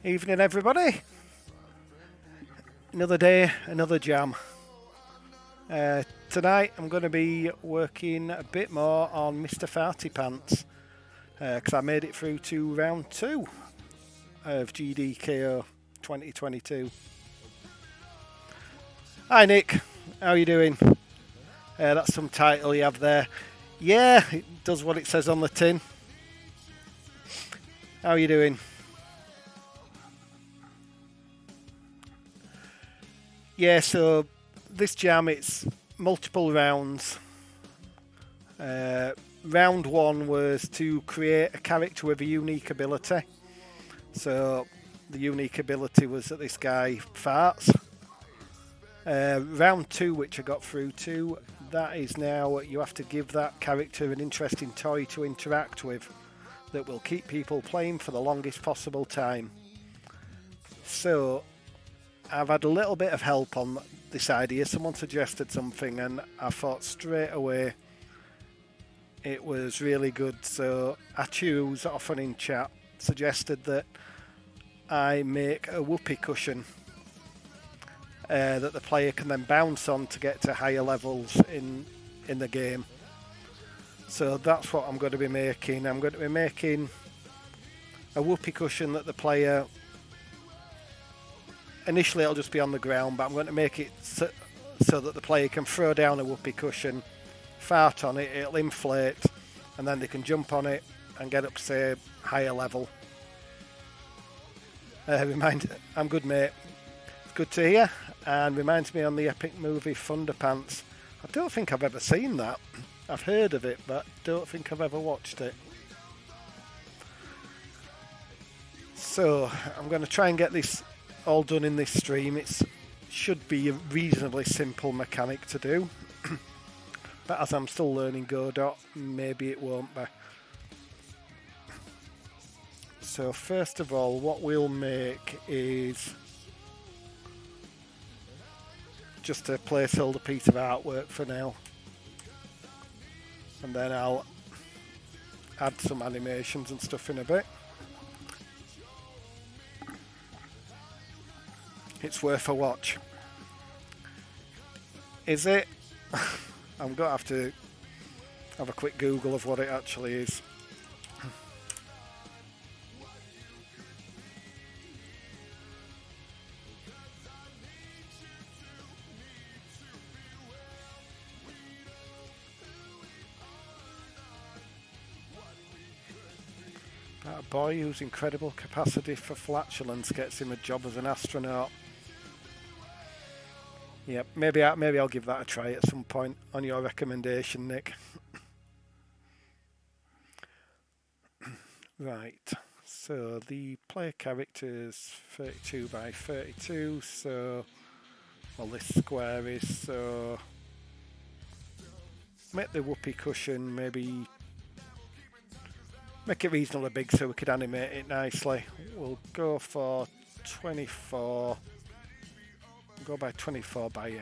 Evening, everybody. Another day, another jam. Tonight I'm going to be working a bit more on Mr. Farty Pants because I made it through to round 2 of GDKO 2022. Hi Nick, how are you doing? That's some title you have there. Yeah, it does what it says on the tin. How are you doing? Yeah, so this jam, it's multiple rounds. Round 1 was to create a character with a unique ability. So the unique ability was that this guy farts. Round 2, which I got through to, that is now you have to give that character an interesting toy to interact with that will keep people playing for the longest possible time. So I've had a little bit of help on this idea. Someone suggested something and I thought straight away it was really good. So Achu's often in chat suggested that I make a Whoopee Cusion that the player can then bounce on to get to higher levels in the game. So that's what I'm going to be making. I'm going to be making a Whoopee Cusion that the player... Initially it'll just be on the ground, but I'm going to make it so that the player can throw down a Whoopee Cusion, fart on it, it'll inflate, and then they can jump on it and get up to, say, higher level. I'm good, mate. It's good to hear, and reminds me on the epic movie Thunderpants. I don't think I've ever seen that. I've heard of it, but don't think I've ever watched it. So I'm going to try and get this all done in this stream. It should be a reasonably simple mechanic to do, but as I'm still learning Godot, maybe it won't be. So first of all, what we'll make is just a placeholder piece of artwork for now, and then I'll add some animations and stuff in a bit. It's worth a watch. Is it? I'm going to have a quick Google of what it actually is. About a boy whose incredible capacity for flatulence gets him a job as an astronaut. Yep, maybe I'll give that a try at some point on your recommendation, Nick. Right, so the player character is 32 by 32, so, well, this square is, so, make the Whoopee Cusion maybe, make it reasonably big so we could animate it nicely. We'll go for 24. Go by 24 by 8.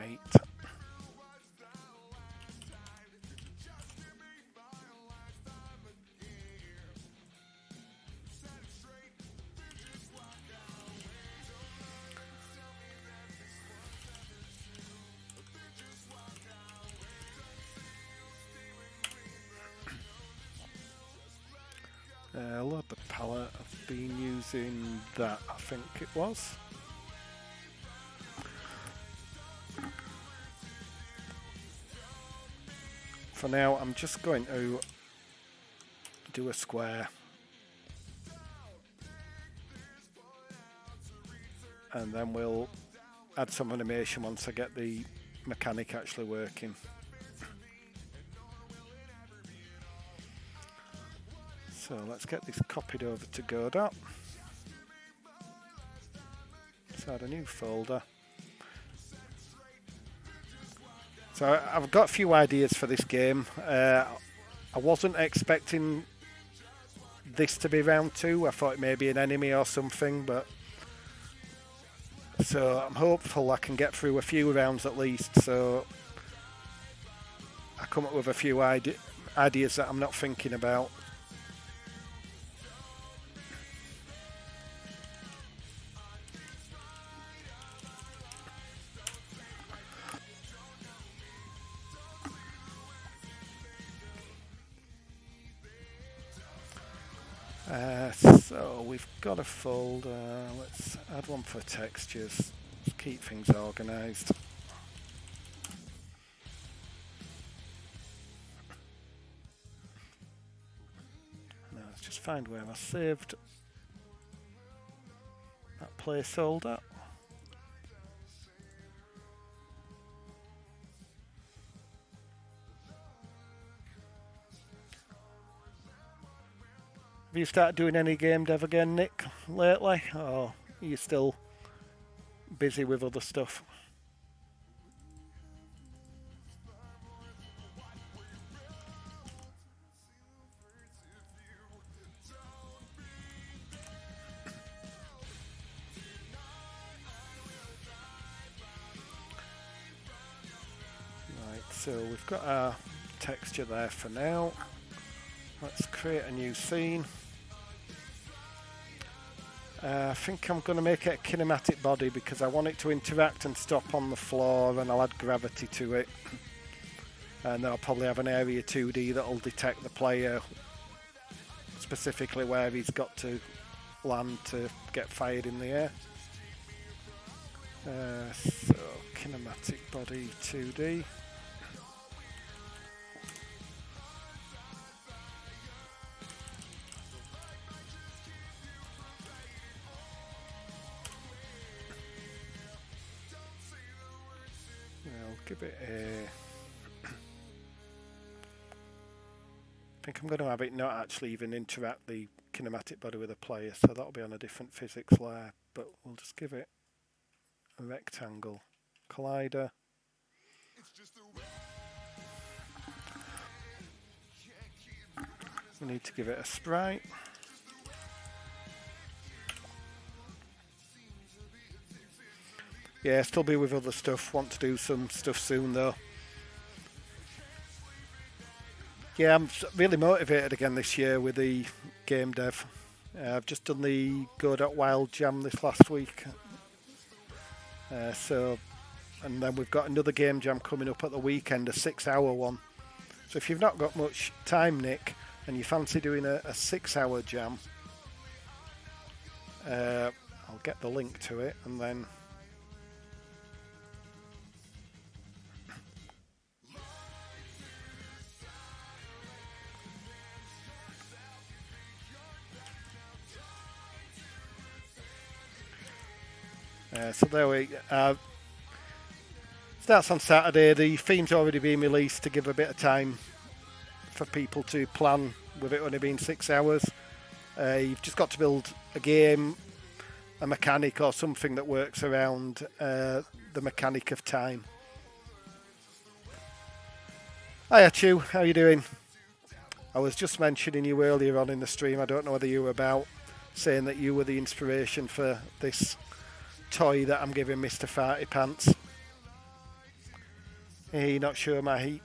Load the palette. I've been using that, I think it was. For now, I'm just going to do a square. And then we'll add some animation once I get the mechanic actually working. So let's get this copied over to Godot. Let's add a new folder. So I've got a few ideas for this game. I wasn't expecting this to be round 2. I thought it may be an enemy or something, but so I'm hopeful I can get through a few rounds at least. So I come up with a few ideas that I'm not thinking about. So we've got a folder. Let's add one for textures. Let's keep things organised. Now let's just find where I saved that placeholder. Have you started doing any game dev again, Nick, lately? Or are you still busy with other stuff? Right, so we've got our texture there for now. Let's create a new scene. I think I'm going to make it a kinematic body because I want it to interact and stop on the floor, and I'll add gravity to it. And then I'll probably have an area 2D that'll detect the player, specifically where he's got to land to get fired in the air. So kinematic body 2D. Give it a... I think I'm going to have it not actually even interact the kinematic body with the player, so that'll be on a different physics layer, but we'll just give it a rectangle collider. We need to give it a sprite. Yeah, still be with other stuff. Want to do some stuff soon though. Yeah, I'm really motivated again this year with the game dev. I've just done the Godot Wild Jam this last week. And then we've got another game jam coming up at the weekend, a 6-hour one. So if you've not got much time, Nick, and you fancy doing a 6-hour jam, I'll get the link to it and then... So there we starts on Saturday. The theme's already been released to give a bit of time for people to plan with it only being 6 hours. You've just got to build a game, a mechanic or something that works around the mechanic of time. Hiya Chew, how you doing? I was just mentioning you earlier on in the stream, I don't know whether you were about, saying that you were the inspiration for this toy that I'm giving Mr. Farty Pants. Hey, not sure my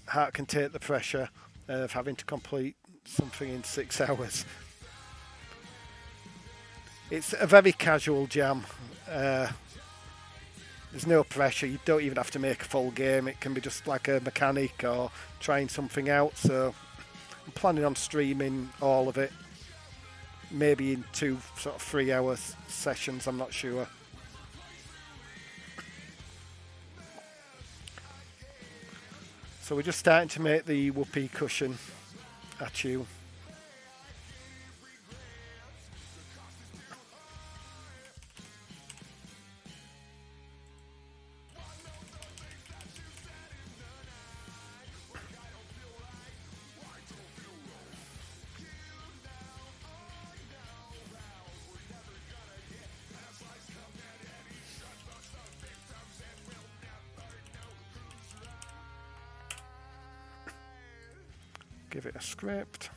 heart can take the pressure of having to complete something in 6 hours. It's a very casual jam. There's no pressure. You don't even have to make a full game. It can be just like a mechanic or trying something out. So I'm planning on streaming all of it. Maybe in 2 sort of 3-hour sessions, I'm not sure. So we're just starting to make the Whoopee Cusion at you. Give it a script.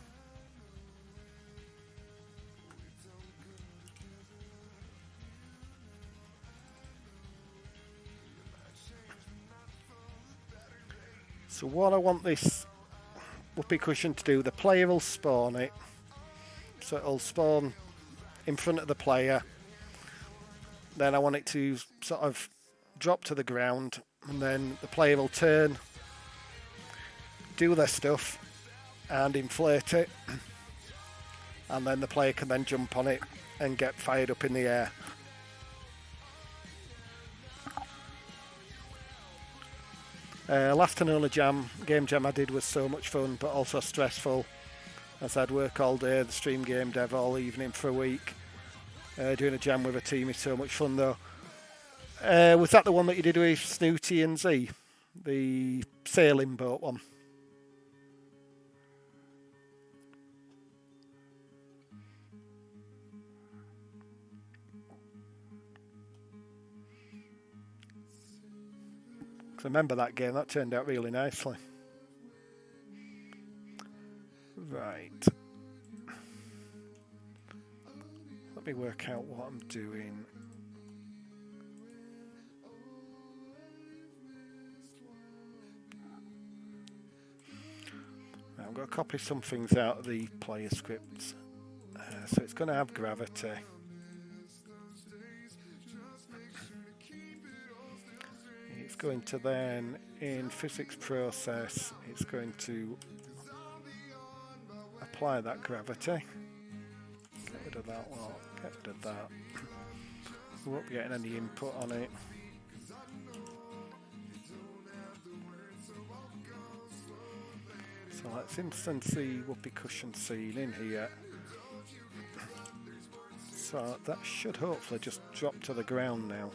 So what I want this Whoopee Cusion to do, the player will spawn it. So it'll spawn in front of the player. Then I want it to sort of drop to the ground, and then the player will turn, do their stuff, and inflate it. and then the player can then jump on it and get fired up in the air. Last and only game jam I did was so much fun, but also stressful, as I'd work all day, the stream game dev all evening for a week. Doing a jam with a team is so much fun though. Was that the one that you did with Snooty and Z? The sailing boat one? I remember that game, that turned out really nicely. Right. Let me work out what I'm doing. Now, I'm going to copy some things out of the player scripts. So it's going to have gravity. It's going to then, in physics process, it's going to apply that gravity. Get rid of that one, get rid of that. We won't be getting any input on it. So let's instance the Whoopee Cusion scene in here. So that should hopefully just drop to the ground now.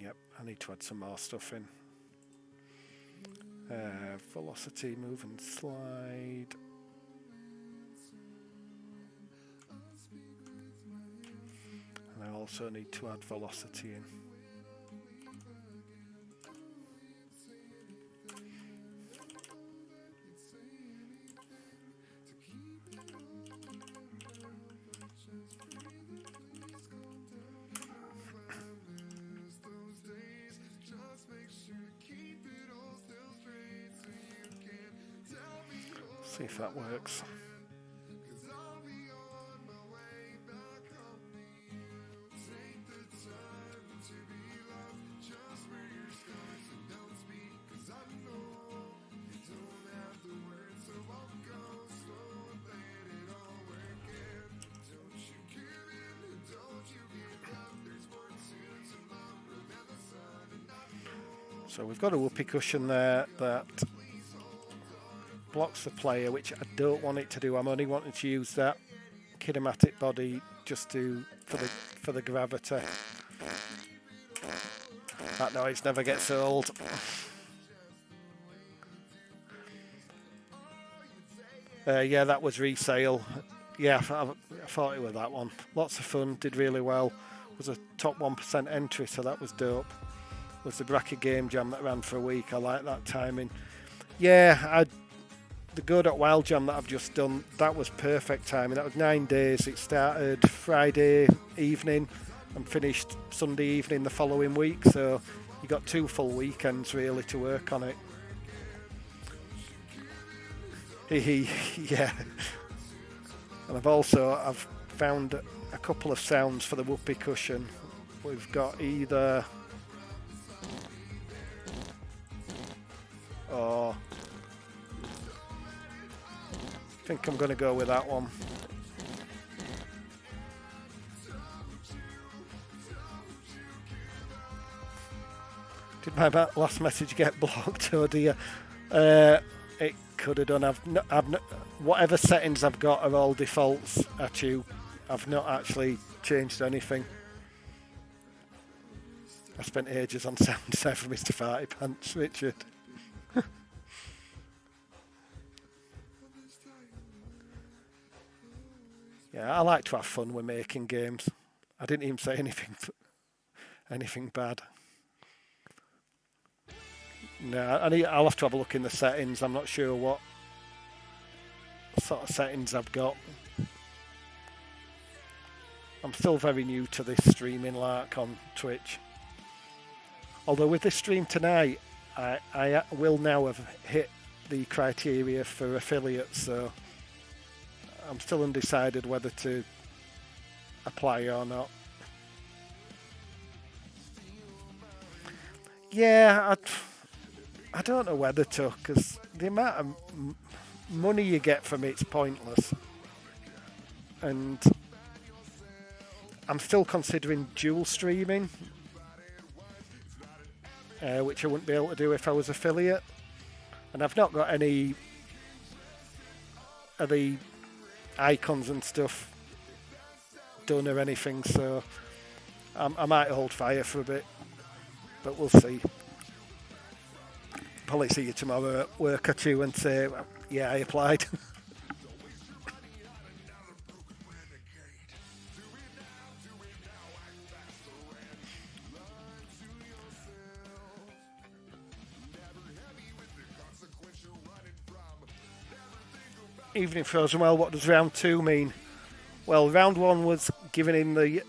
Yep, I need to add some more stuff in. Velocity, move and slide. And I also need to add velocity in. See if that works. So we've got a Whoopee Cusion there that blocks the player, which I don't want it to do. I'm only wanting to use that Kinematic Body just for the gravity. That noise never gets old. Yeah, that was resale. Yeah, I thought it was that one. Lots of fun, did really well. Was a top 1% entry, so that was dope. Was the bracket game jam that ran for a week. I like that timing. Yeah, the Godot Wild Jam that I've just done, that was perfect timing. That was 9 days. It started Friday evening and finished Sunday evening the following week. So you got 2 full weekends really to work on it. Yeah. And I've found a couple of sounds for the Whoopee Cusion. We've got either I think I'm going to go with that one. Did my last message get blocked? Oh dear. It could have done. Whatever settings I've got are all defaults at you. I've not actually changed anything. I spent ages on sound design for Mr. Farty Pants, Richard. Yeah, I like to have fun with making games. I didn't even say anything bad. No, I'll have to have a look in the settings. I'm not sure what sort of settings I've got. I'm still very new to this streaming lark on Twitch. Although with this stream tonight, I will now have hit the criteria for affiliates, so I'm still undecided whether to apply or not. Yeah, I don't know whether to, because the amount of money you get from it's pointless. And I'm still considering dual streaming, which I wouldn't be able to do if I was affiliate. And I've not got any of the icons and stuff done or anything, so I might hold fire for a bit, but we'll see. Probably see you tomorrow at work or two and say, well, yeah, I applied. Evening Frozen, well, what does round 2 mean? Well, round 1 was giving him the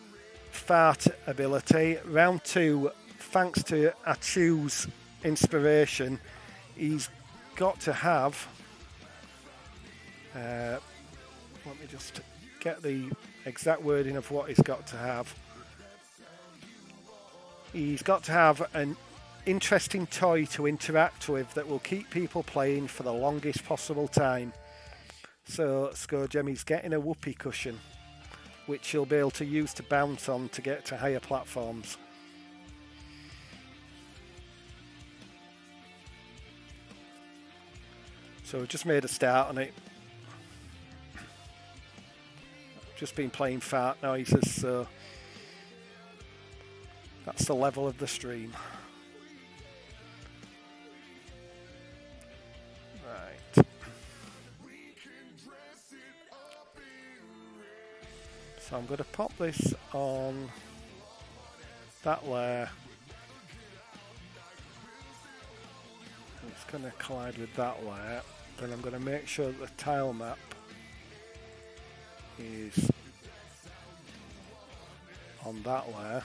fart ability. Round 2, thanks to Achu's inspiration, he's got to have... let me just get the exact wording of what he's got to have. He's got to have an interesting toy to interact with that will keep people playing for the longest possible time. So, Skojemi's getting a Whoopee Cusion, which he'll be able to use to bounce on to get to higher platforms. So we've just made a start on it. Just been playing fart noises, so that's the level of the stream. Right. So I'm going to pop this on that layer. It's going to collide with that layer. Then I'm going to make sure that the tile map is on that layer.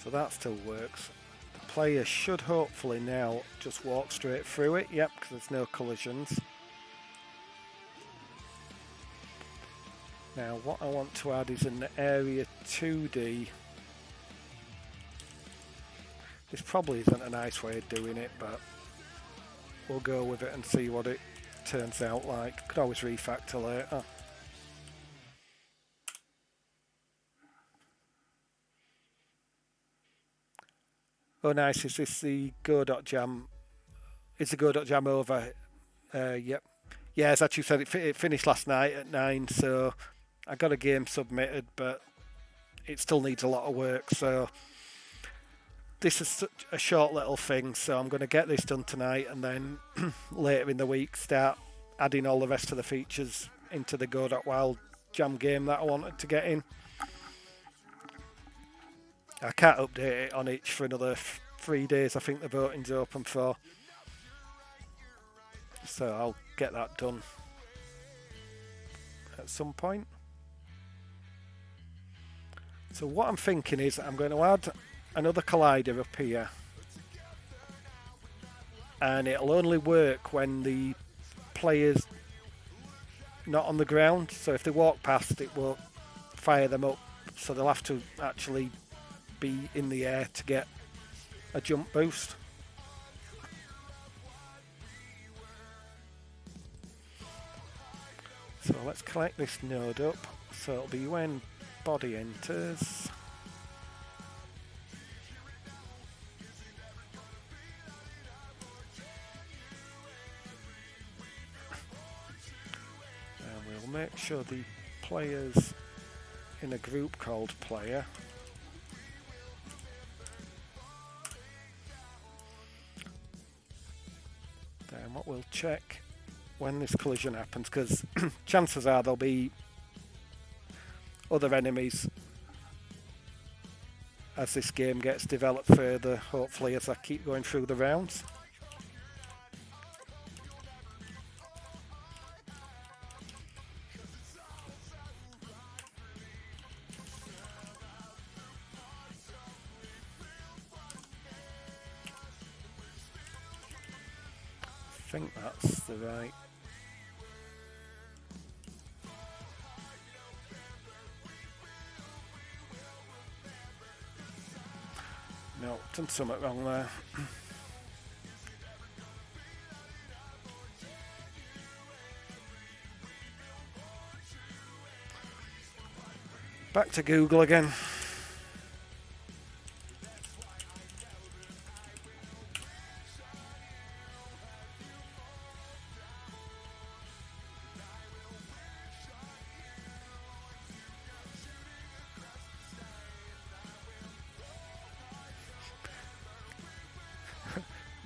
So that still works. The player should hopefully now just walk straight through it. Yep, because there's no collisions. Now what I want to add is in the area 2D. This probably isn't a nice way of doing it, but we'll go with it and see what it turns out like. Could always refactor later. Oh nice, is this the Godot jam? Is the Godot jam over? Yep. Yeah, as actually said, it finished last night at 9, so I got a game submitted, but it still needs a lot of work, so this is such a short little thing, so I'm going to get this done tonight, and then later in the week start adding all the rest of the features into the Godot Wild jam game that I wanted to get in. I can't update it on itch for another 3 days. I think the voting's open for. So I'll get that done at some point. So what I'm thinking is I'm going to add another collider up here. And it'll only work when the player's not on the ground. So if they walk past, it won't fire them up. So they'll have to actually be in the air to get a jump boost. So let's collect this node up. So it'll be when body enters. And we'll make sure the player's in a group called player. Then what we'll check when this collision happens, because chances are there'll be other enemies as this game gets developed further, hopefully as I keep going through the rounds. think that's the right. No, done something wrong there. Back to Google again.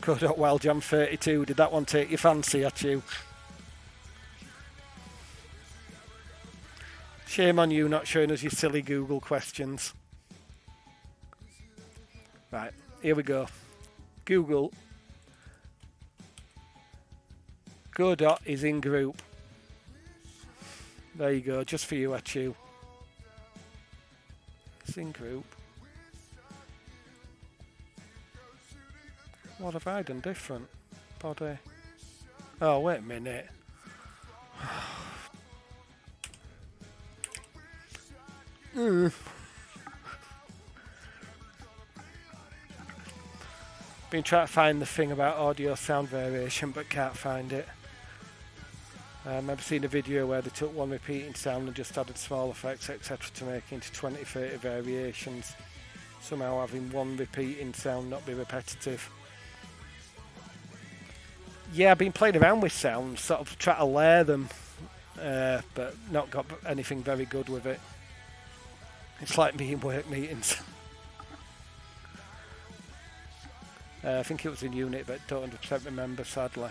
Godot Wild Jam 32, did that one take your fancy at you? Shame on you not showing us your silly Google questions. Right, here we go. Google. Godot is in group. There you go, just for you, Achu. It's in group. What have I done different? Body. Oh, wait a minute. Been trying to find the thing about audio sound variation, but can't find it. I've seen a video where they took one repeating sound and just added small effects, etc., to make into 20-30 variations. Somehow having one repeating sound not be repetitive. Yeah, I've been playing around with sounds, sort of try to layer them, but not got anything very good with it. It's like me in work meetings. I think it was in unit, but don't 100% remember, sadly.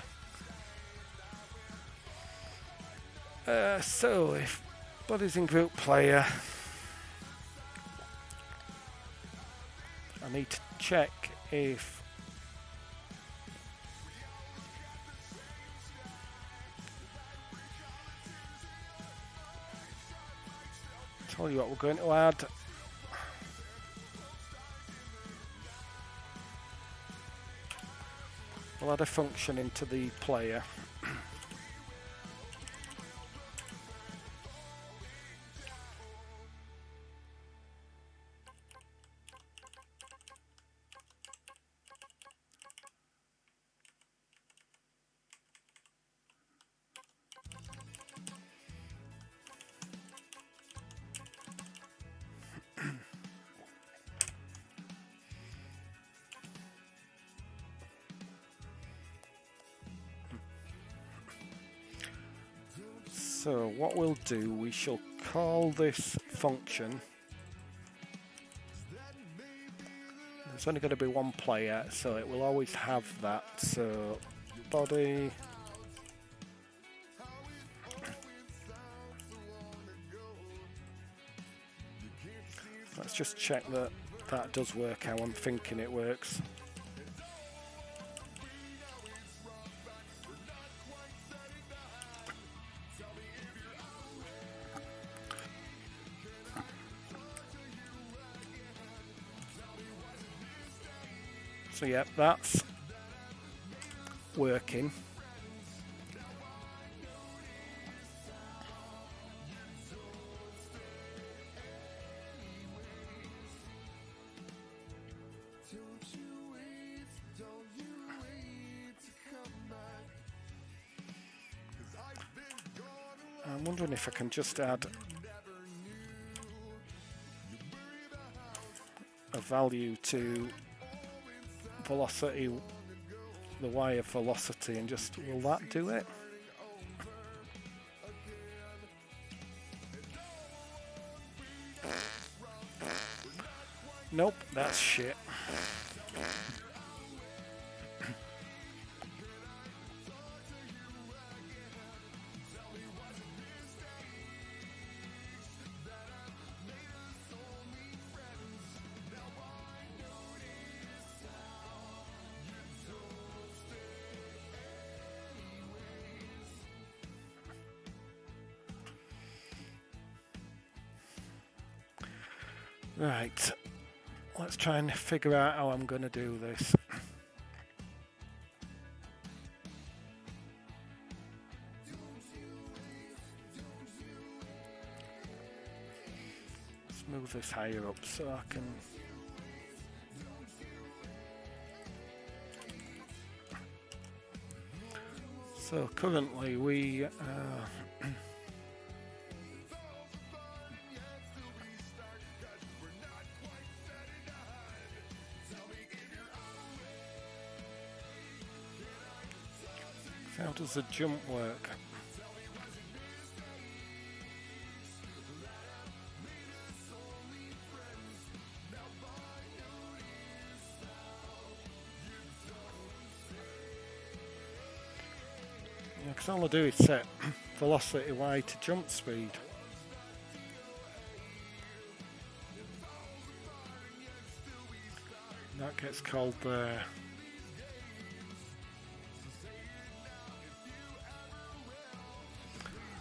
So, if Body's in group player, I need to check if tell you what we're going to add. We'll add a function into the player. So what we'll do, we shall call this function. There's only going to be one player, so it will always have that. So body. Let's just check that that does work how I'm thinking it works. So yeah, that's working. I'm wondering if I can just add a value to velocity, the y of velocity, and just, will that do it? Nope, that's shit. Right, let's try and figure out how I'm going to do this. move this higher up so I can... So currently we how does the jump work? Yeah, because all I do is set velocity Y to jump speed. That gets called there.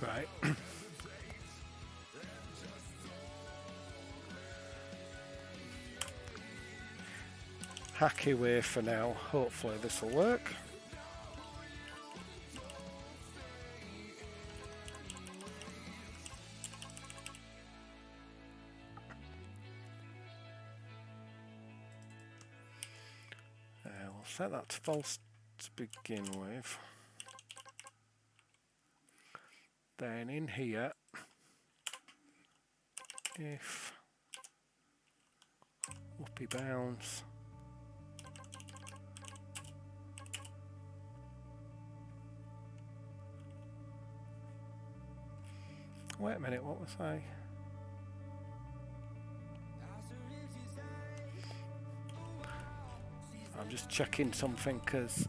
Right. Hacky way for now. Hopefully this will work. We'll set that to false to begin with. Then in here, if whoopee bounce, wait a minute, what was I? I'm just checking something because,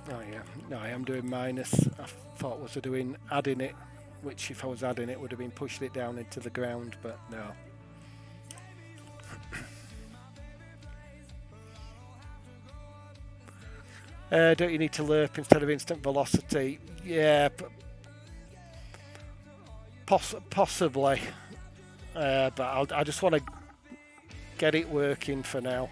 oh yeah, no, I am doing minus. I thought was I doing adding it, which if I was adding it would have been pushing it down into the ground, but no. Don't you need to lerp instead of instant velocity? Yeah, but possibly. But I just want to get it working for now.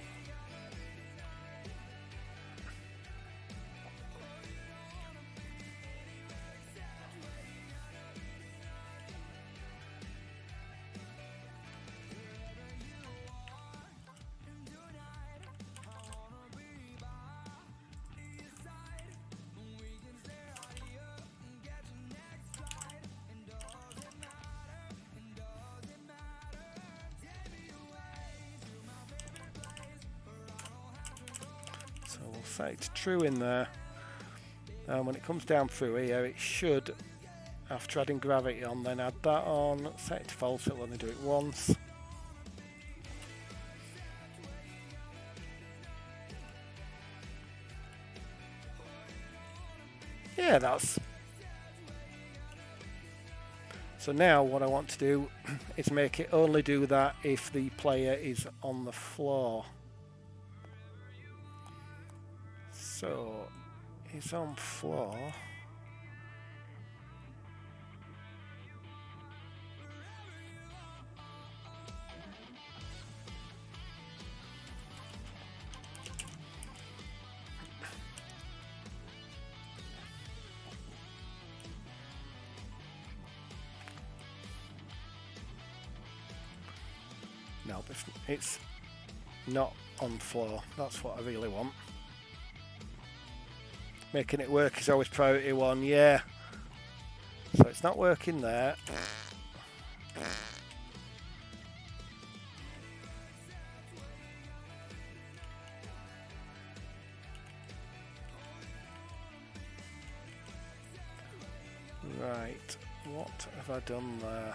Set it to true in there, and when it comes down through here it should, after adding gravity on, then add that on, set it to false, it'll only do it once. Yeah, that's... So now what I want to do is make it only do that if the player is on the floor. So, he's on floor. No, it's not on floor. That's what I really want. Making it work is always priority one, yeah. So it's not working there. Right, what have I done there?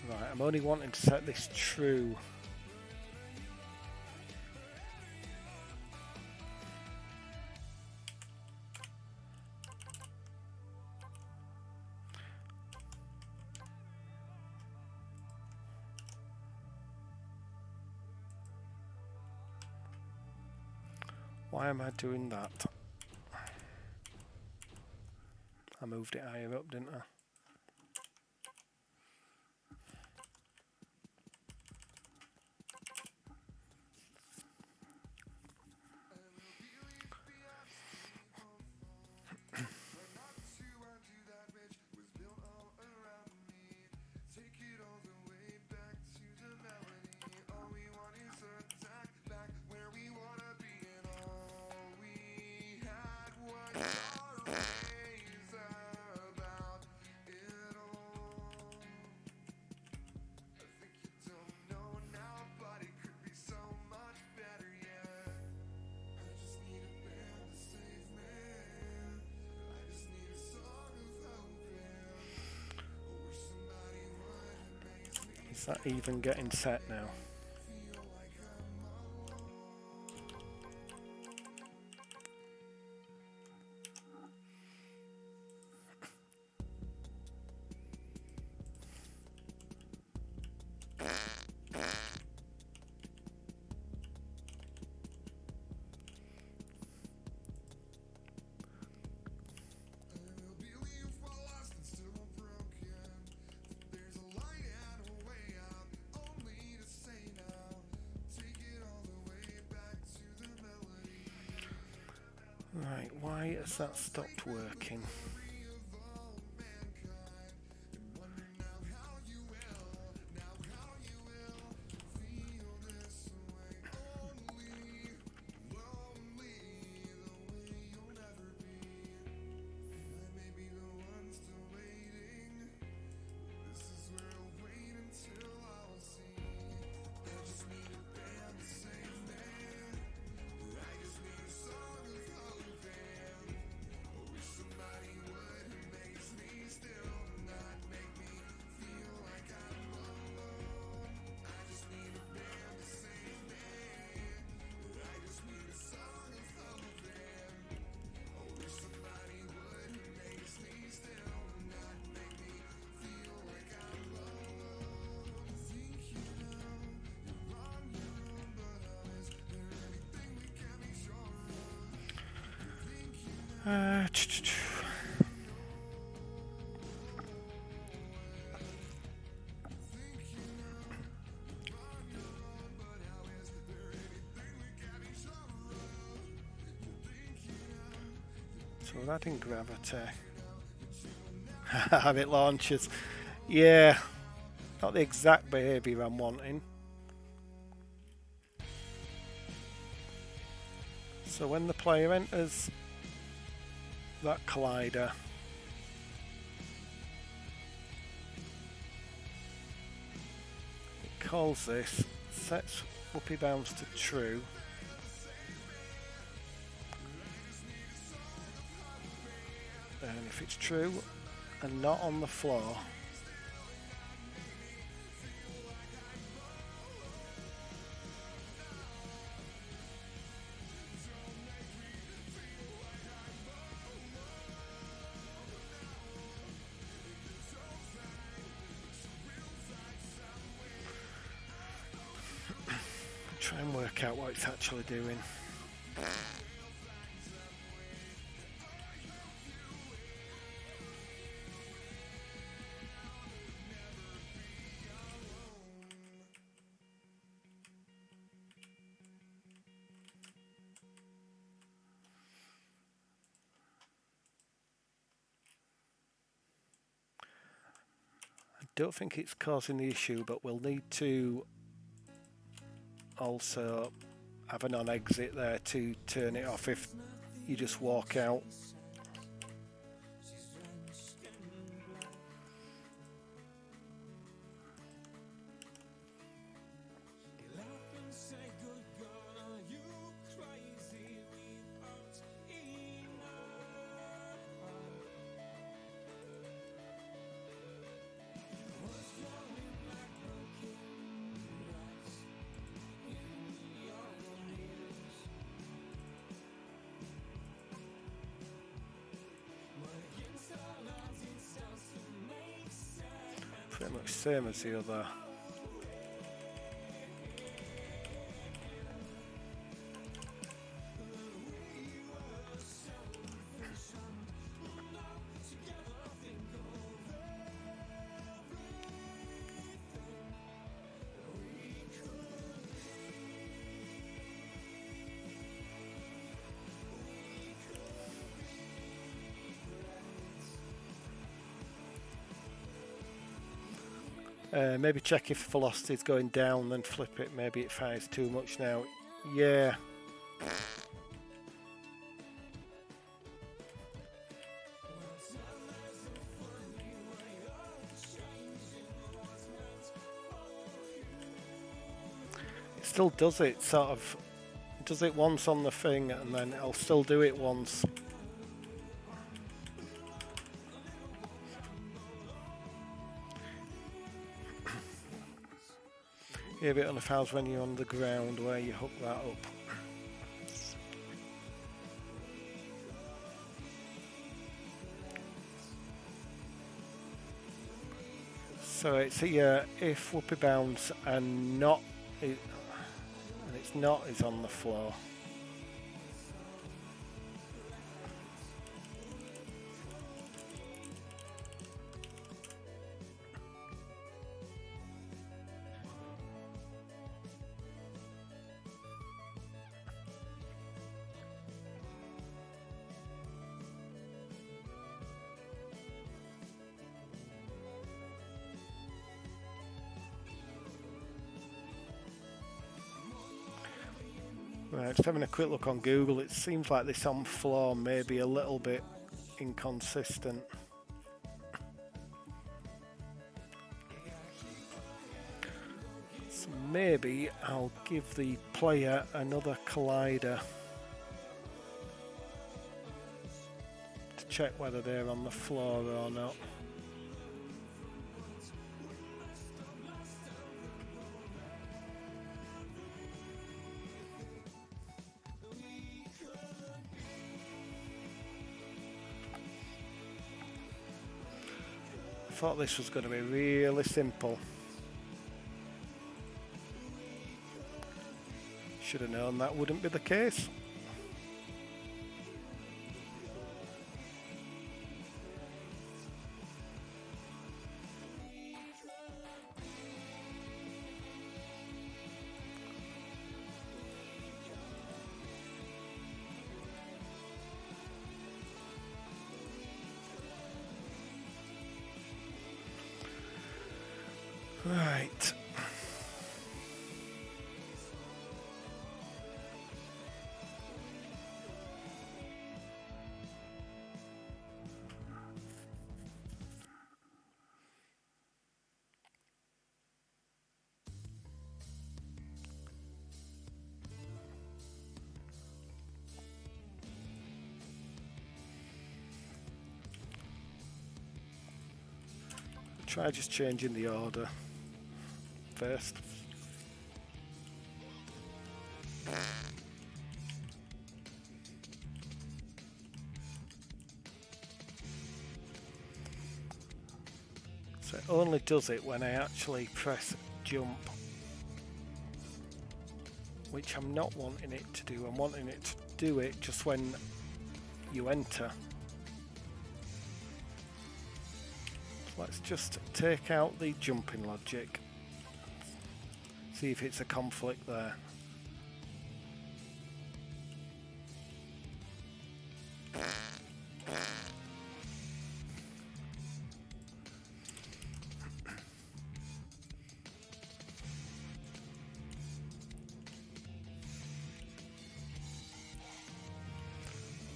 Right, I'm only wanting to set this true. Why am I doing that? I moved it higher up, didn't I? Is that even getting set now? Right, why has that stopped working? So we're adding gravity. Have it launches. Yeah, not the exact behaviour I'm wanting. So when the player enters that collider, it calls this, sets Whoopee bounce to true. And if it's true and not on the floor, try and work out what it's actually doing. I don't think it's causing the issue, but we'll need to also have an on-exit there to turn it off if you just walk out. Pretty much same as the other. Maybe check if velocity is going down, then flip it. Maybe it fires too much now. Yeah. It still does it, sort of. Does it once on the thing, and then it'll still do it once. Hear it on the files when you're on the ground where you hook that up. So it's here if Whoopee bounce and not, and it's not is on the floor. Right, just having a quick look on Google, it seems like this on floor may be a little bit inconsistent. So maybe I'll give the player another collider to check whether they're on the floor or not. I thought this was going to be really simple. Should have known that wouldn't be the case. Right. Try just changing the order first. So it only does it when I actually press jump, which I'm not wanting it to do. I'm wanting it to do it just when you enter. Let's just take out the jumping logic. See if it's a conflict there.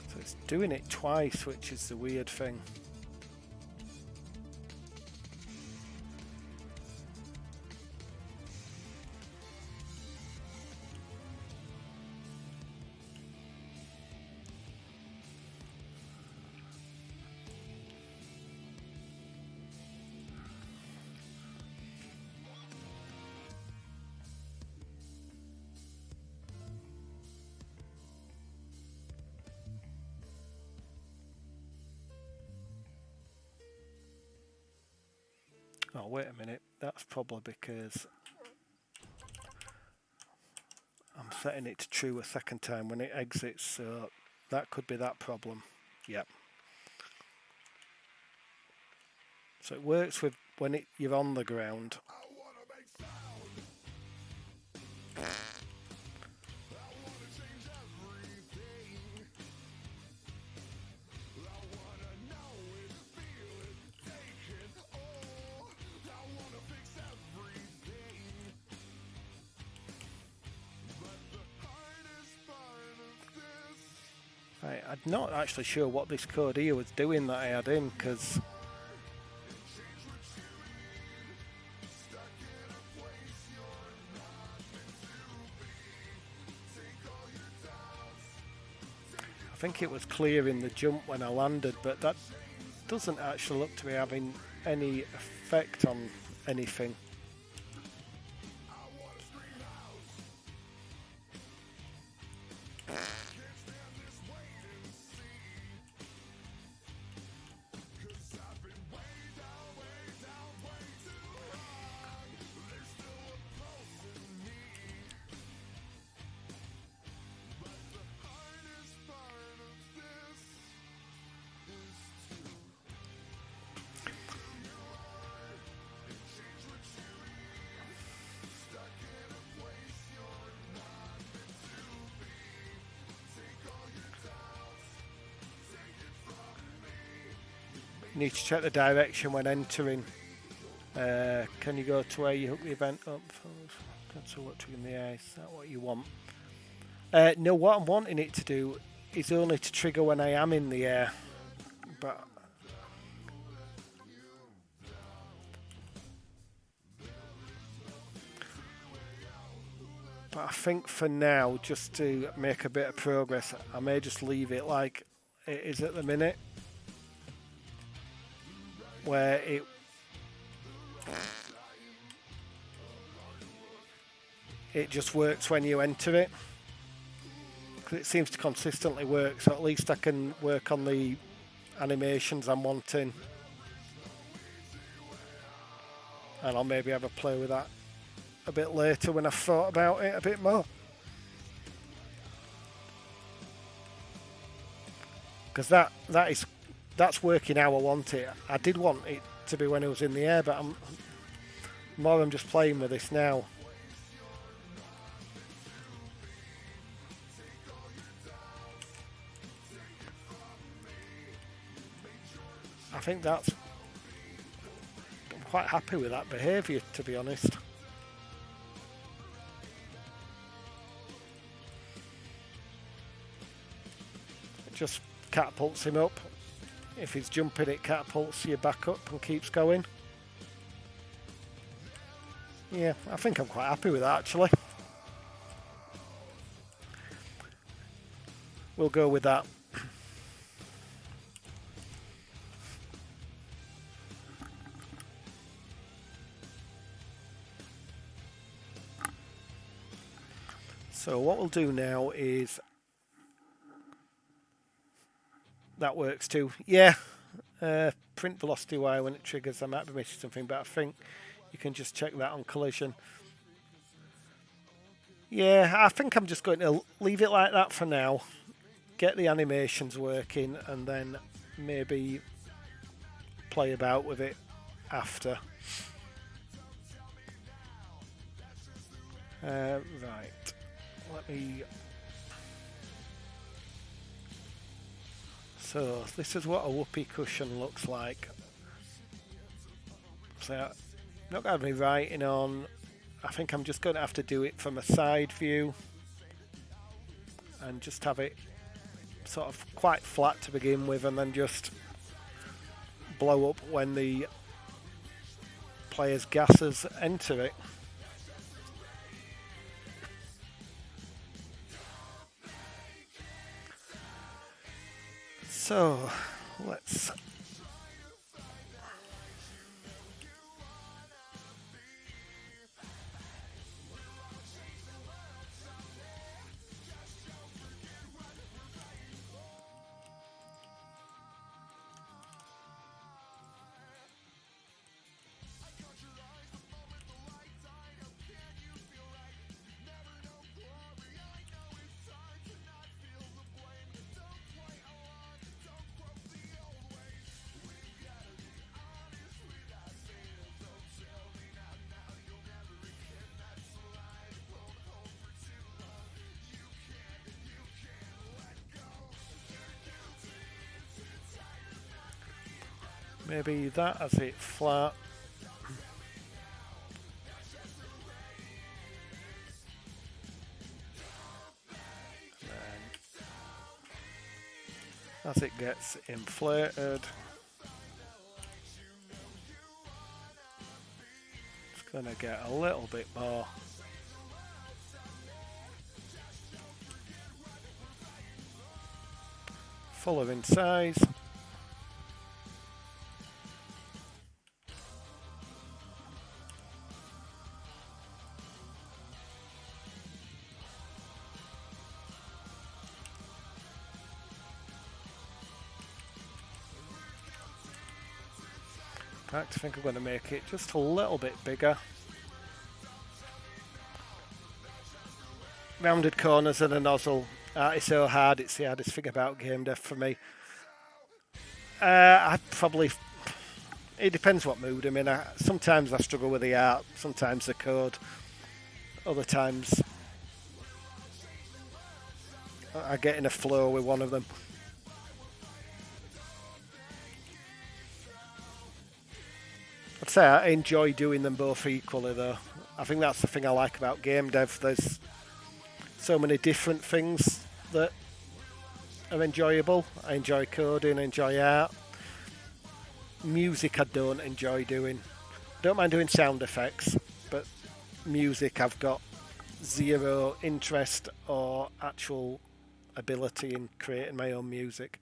So it's doing it twice, which is the weird thing. Oh, wait a minute, that's probably because I'm setting it to true a second time when it exits, so that could be that problem. Yep. So it works with when you're on the ground. Right, I'm not actually sure what this code here was doing that I had in, because I think it was clearing the jump when I landed, but that doesn't actually look to be having any effect on anything. You need to check the direction when entering. Can you go to where you hook the event up? Cancel what triggering the air. Is that what you want? No, what I'm wanting it to do is only to trigger when I am in the air. But I think for now, just to make a bit of progress, I may just leave it like it is at the minute, where it just works when you enter it, because it seems to consistently work, so at least I can work on the animations I'm wanting, and I'll maybe have a play with that a bit later when I've thought about it a bit more, because that's working how I want it. I did want it to be when it was in the air, but I'm just playing with this now. I think I'm quite happy with that behaviour, to be honest. It just catapults him up. If he's jumping, it catapults you back up and keeps going. Yeah, I think I'm quite happy with that, actually. We'll go with that. So what we'll do now is... That works too. Yeah, print velocity wire when it triggers. I might be missing something, but I think you can just check that on collision. Yeah, I think I'm just going to leave it like that for now. Get the animations working and then maybe play about with it after. Right, let me... So this is what a Whoopee Cushion looks like. So I'm not going to be writing on. I think I'm just going to have to do it from a side view and just have it sort of quite flat to begin with, and then just blow up when the player's gases enter it. So let's maybe that as it flat. And then as it gets inflated, it's going to get a little bit more. Fuller in size. In fact, I think I'm going to make it just a little bit bigger. Rounded corners and a nozzle. It's so hard, it's the hardest thing about game dev for me. I'd probably... It depends what mood I'm in. Sometimes I struggle with the art, sometimes the code. Other times I get in a flow with one of them. say I enjoy doing them both equally, though. I think that's the thing I like about game dev. There's so many different things that are enjoyable. I enjoy coding, I enjoy art. Music I don't enjoy doing. I don't mind doing sound effects, but music I've got zero interest or actual ability in creating my own music.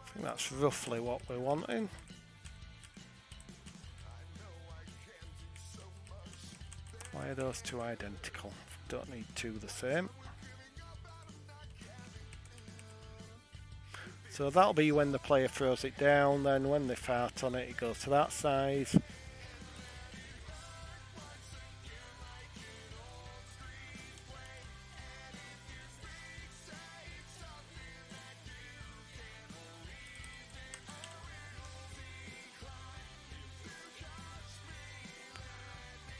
I think that's roughly what we're wanting. Why are those two identical? Don't need two the same. So that'll be when the player throws it down, then when they fart on it, it goes to that size.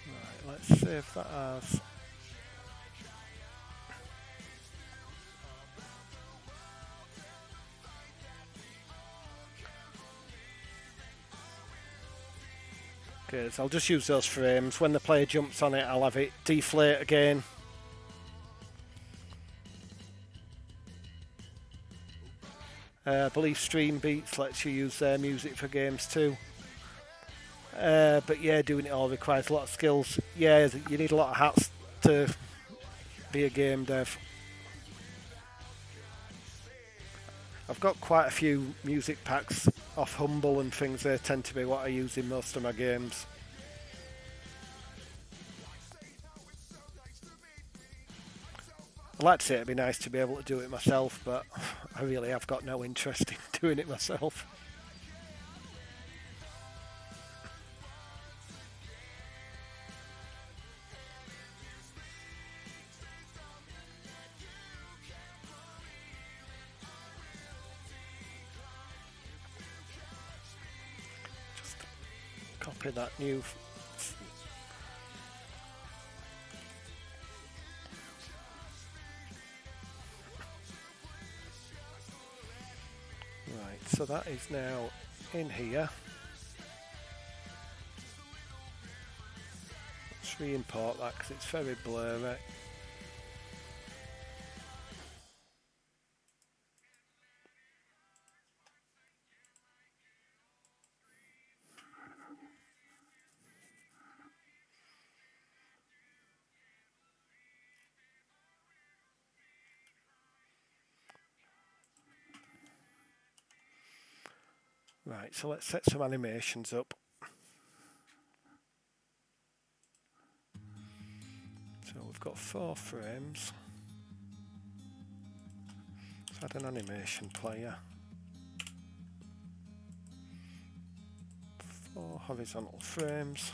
Right, let's save that as... Okay, so I'll just use those frames. When the player jumps on it, I'll have it deflate again. I believe Stream Beats lets you use their music for games too. But yeah, doing it all requires a lot of skills. Yeah, you need a lot of hats to be a game dev. I've got quite a few music packs off Humble and things. They tend to be what I use in most of my games. I'd like to say it'd be nice to be able to do it myself, but I really have got no interest in doing it myself. Just copy that new... Right, so that is now in here. Let's re-import that because it's very blurry. Right, so let's set some animations up. So we've got 4 frames. Let's add an animation player. 4 horizontal frames.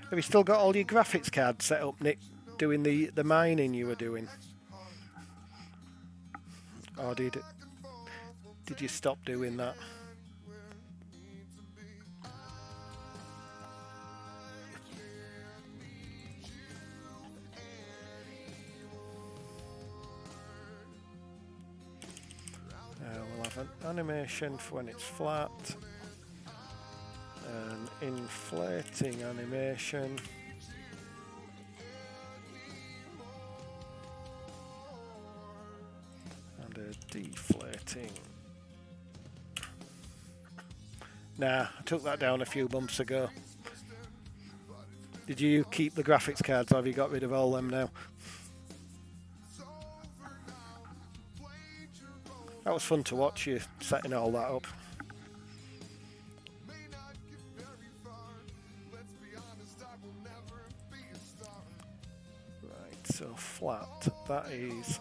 Have you still got all your graphics cards set up, Nick, doing the mining you were doing? Or did you stop doing that? an animation for when it's flat, an inflating animation, and a deflating. Nah, I took that down a few months ago. Did you keep the graphics cards or have you got rid of all them now? That was fun to watch you setting all that up. Right, so flat, that is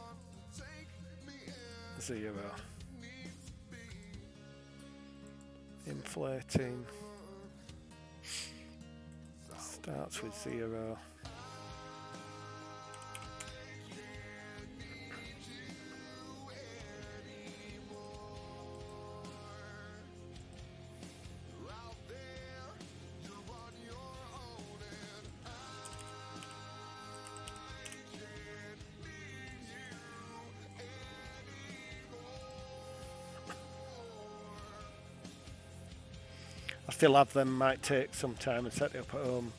0. Inflating starts with 0. I still have them, might take some time and set it up at home.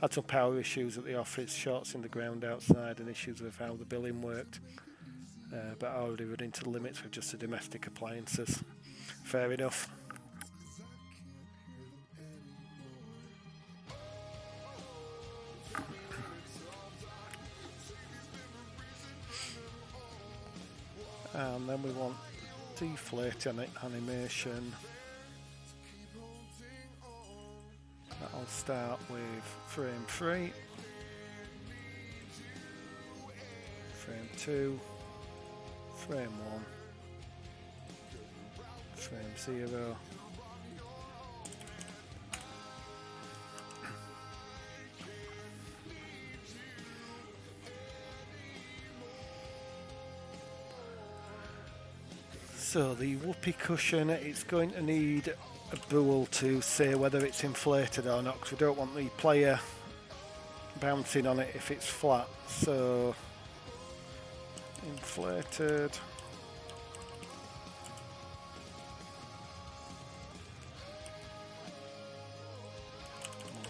Had some power issues at the office, shorts in the ground outside and issues with how the billing worked. But I already run into the limits with just the domestic appliances. Fair enough. And then we want deflating animation. That'll start with frame 3, frame 2, frame 1, frame 0. So the Whoopee Cushion, it's going to need a bool to say whether it's inflated or not, because we don't want the player bouncing on it if it's flat. So inflated,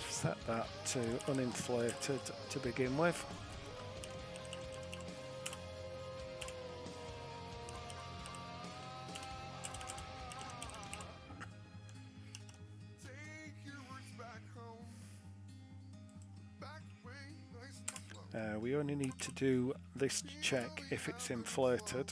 set that to uninflated to begin with. We only need to do this to check if it's inflated.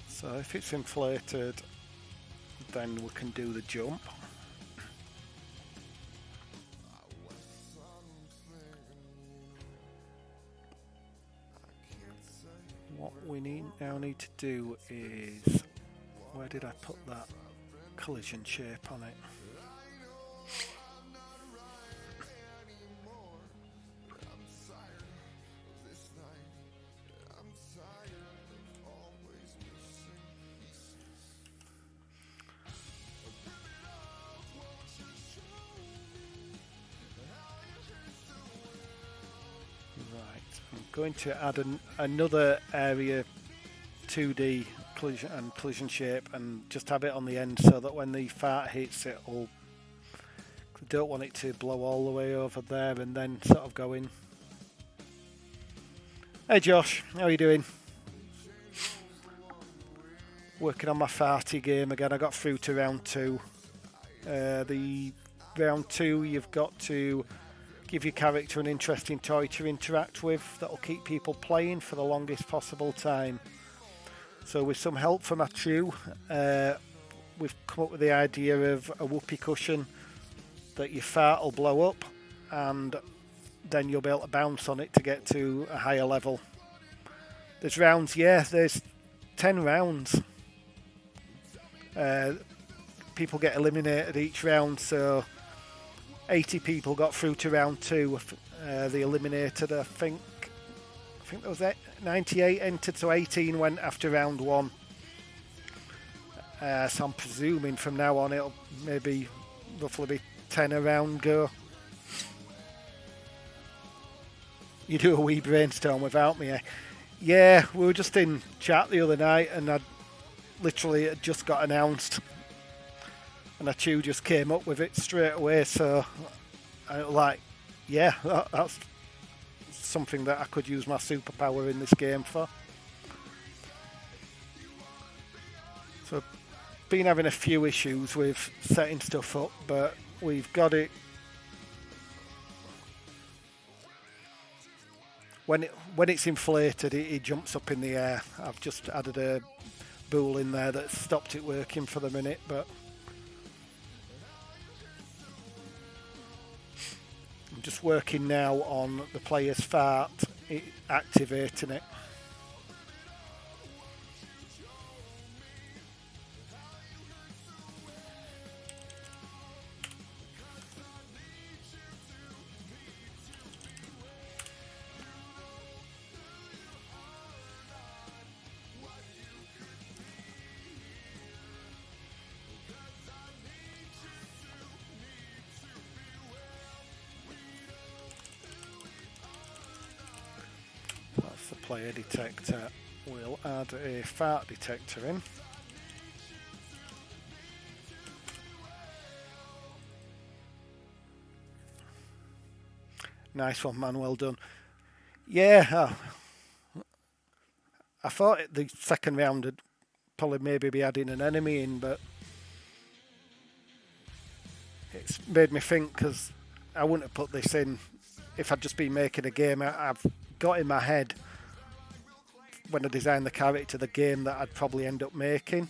So if it's inflated, then we can do the jump. What we now need to do is, where did I put that collision shape on it? Going to add another area 2D collision shape and just have it on the end so that when the fart hits it, don't want it to blow all the way over there and then sort of go in. Hey Josh, how are you doing? Working on my Farty game again. I got through to round 2. The round 2, you've got to give your character an interesting toy to interact with that'll keep people playing for the longest possible time. So with some help from Atrew, we've come up with the idea of a Whoopee Cushion that your fart will blow up and then you'll be able to bounce on it to get to a higher level. There's rounds, yeah, there's 10 rounds. People get eliminated each round, so 80 people got through to round 2. They eliminated, I think there was 98 entered, so 18 went after round 1. So I'm presuming from now on it'll maybe roughly be 10 a round go. You do a wee brainstorm without me, eh? Yeah, we were just in chat the other night and I'd literally it just got announced and Achu just came up with it straight away, so I was like, yeah, that's something that I could use my superpower in this game for. So been having a few issues with setting stuff up, but we've got it. When it's inflated, it jumps up in the air. I've just added a bool in there that stopped it working for the minute, but I'm just working now on the player's fart, activating it. That's the player detector. We'll add a fart detector in. Nice one, man. Well done. Yeah, I thought the second round would probably maybe be adding an enemy in, but it's made me think because I wouldn't have put this in if I'd just been making a game. I've got in my head when I designed the character the game that I'd probably end up making.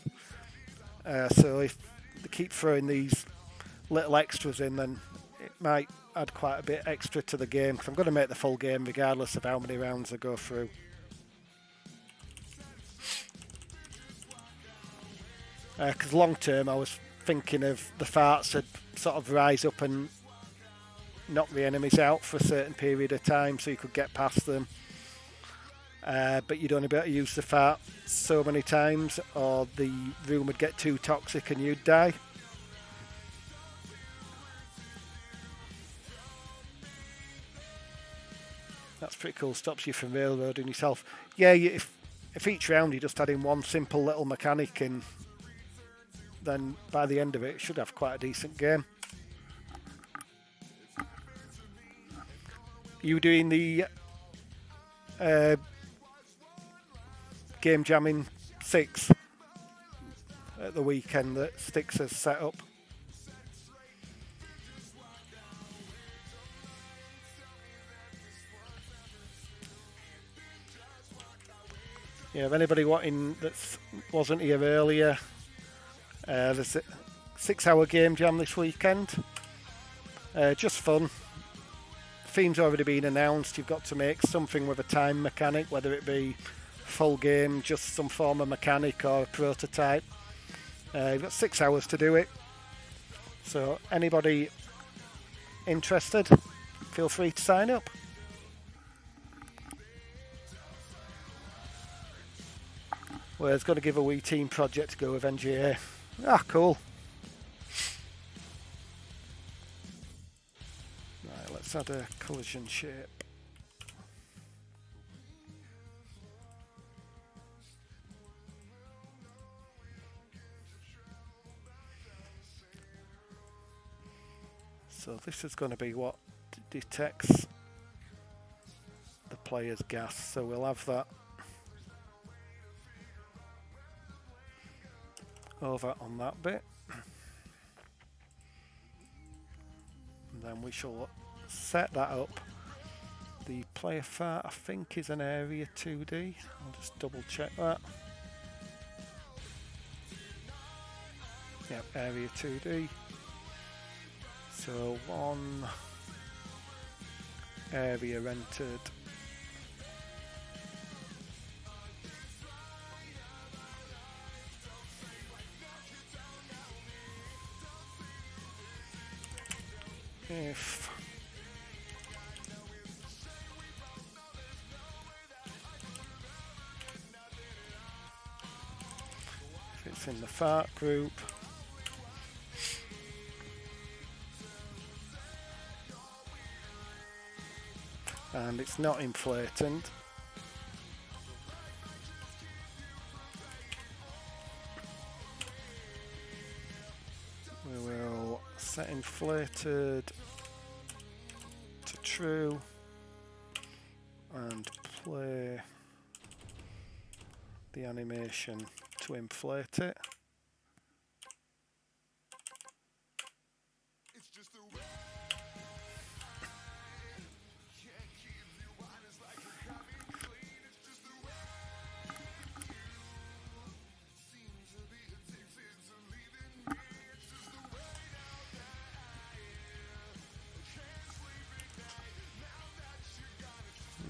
So if they keep throwing these little extras in, then it might add quite a bit extra to the game, because I'm going to make the full game regardless of how many rounds I go through. Because long term I was thinking of the farts would sort of rise up and knock the enemies out for a certain period of time so you could get past them. But you'd only be able to use the fart so many times or the room would get too toxic and you'd die. That's pretty cool. Stops you from railroading yourself. Yeah, if each round you just add in one simple little mechanic in, then by the end of it, it should have quite a decent game. You doing the game jamming 6 at the weekend that Styx has set up? Yeah, if anybody that wasn't here earlier, there's a 6-hour game jam this weekend. Just fun. Theme's already been announced. You've got to make something with a time mechanic, whether it be full game, just some form of mechanic or a prototype. You've got 6 hours to do it. So anybody interested, feel free to sign up. Well, it's got to give a wee team project to go with NGA. Ah, cool. Right, let's add a collision shape. So this is going to be what detects the player's gas. So we'll have that over on that bit. And then we shall set that up. The player fart, I think, is an area 2D. I'll just double check that. Yep, area 2D. So one area entered. If it's in the fart group. And it's not inflated. We will set inflated to true and play the animation to inflate it.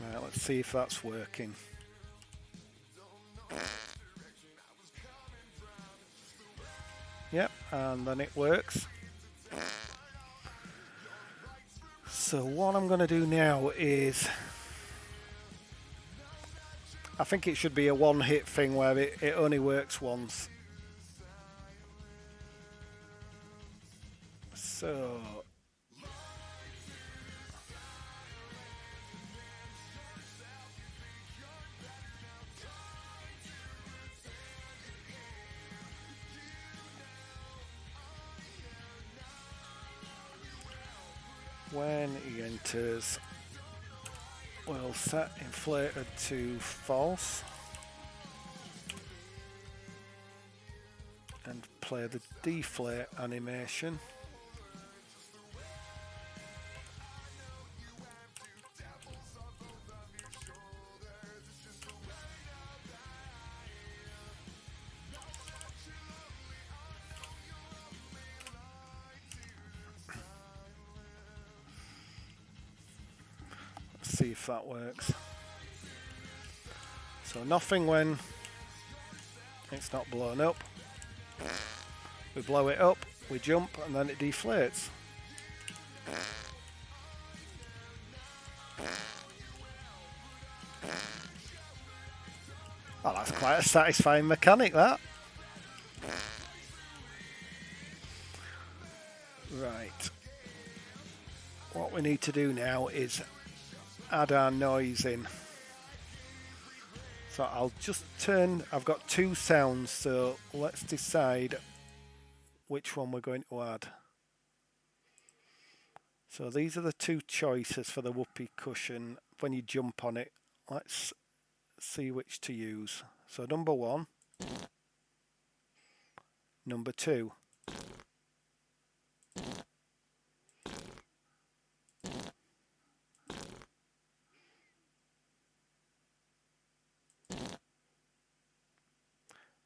Right, let's see if that's working. Yep, and then it works. So what I'm going to do now is, I think it should be a one-hit thing where it only works once. So when he enters, we'll set inflated to false and play the deflate animation. See if that works. So nothing when it's not blown up. We blow it up, we jump, and then it deflates. Oh, that's quite a satisfying mechanic, that. Right. What we need to do now is add our noise in. So I'll just turn, I've got two sounds, so let's decide which one we're going to add. So these are the two choices for the Whoopee Cushion. When you jump on it, let's see which to use. So number 1, number 2.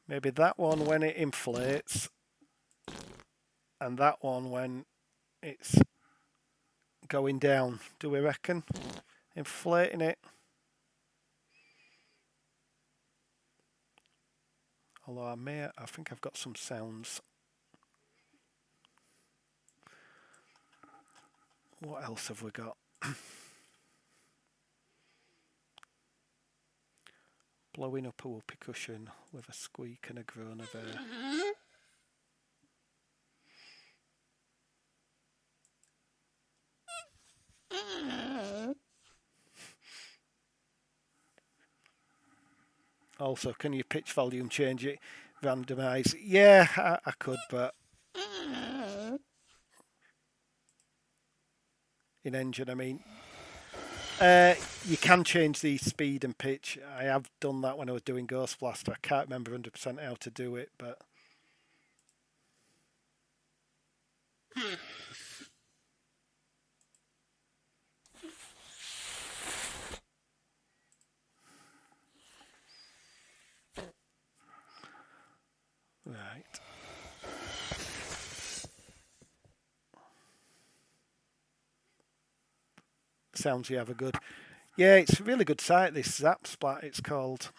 Maybe that one when it inflates, and that one when it's going down. Do we reckon? Inflating it. Although I think I've got some sounds. What else have we got? Blowing up a whoopee cushion with a squeak and a groan of air. Also, can you pitch volume change it? Randomize? Yeah, I could, but in Engine, I mean, you can change the speed and pitch. I have done that when I was doing Ghost Blaster. I can't remember 100% how to do it, but right. Sounds you have a good. Yeah, it's a really good site, this Zapsplat, it's called.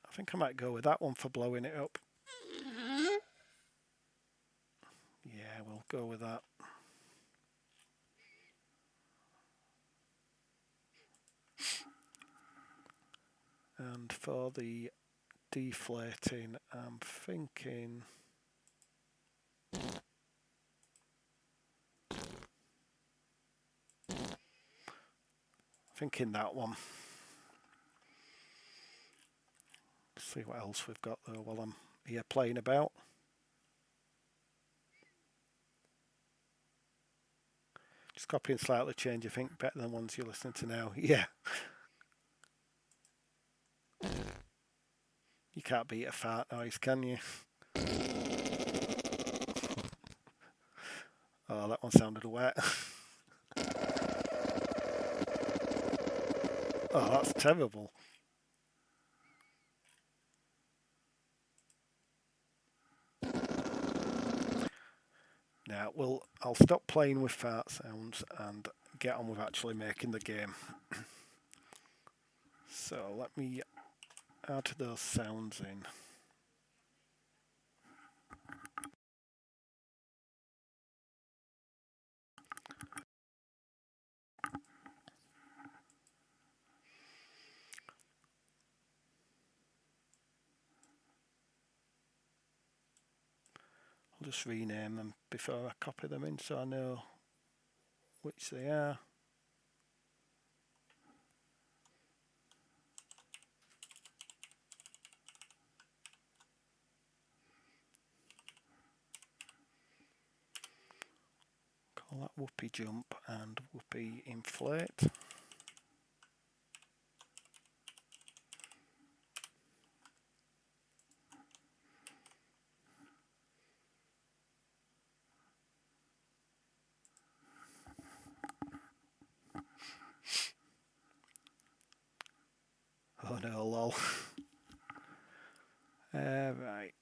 I think I might go with that one for blowing it up. go with that. And for the deflating, I'm thinking that one. See what else we've got though while I'm here playing about. Just copy and slightly change, I think, better than ones you're listening to now. Yeah. You can't beat a fart noise, can you? Oh, that one sounded wet. Oh, that's terrible. Now, I'll stop playing with fart sounds and get on with actually making the game. So let me add those sounds in. I'll just rename them before I copy them in so I know which they are. Call that Whoopee Jump and Whoopee Inflate. Oh no, lol. Right.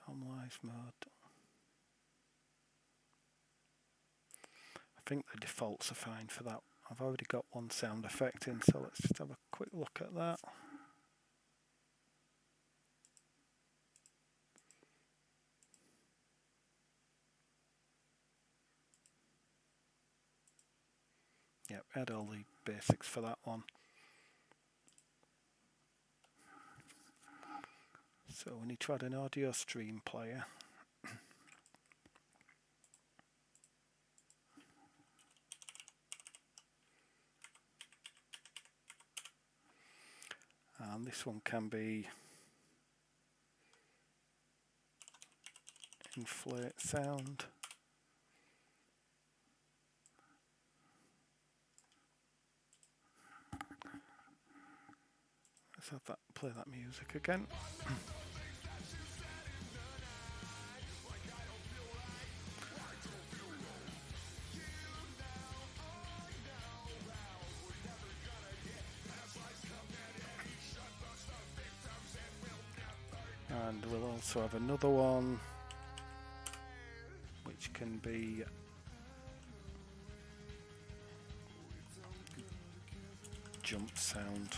Normalize mode. I think the defaults are fine for that. I've already got one sound effect in, so let's just have a quick look at that. Yep, add all the basics for that one. So we need to add an audio stream player. And this one can be inflate sound. Let's have that, play that music again. And we'll also have another one which can be jump sound.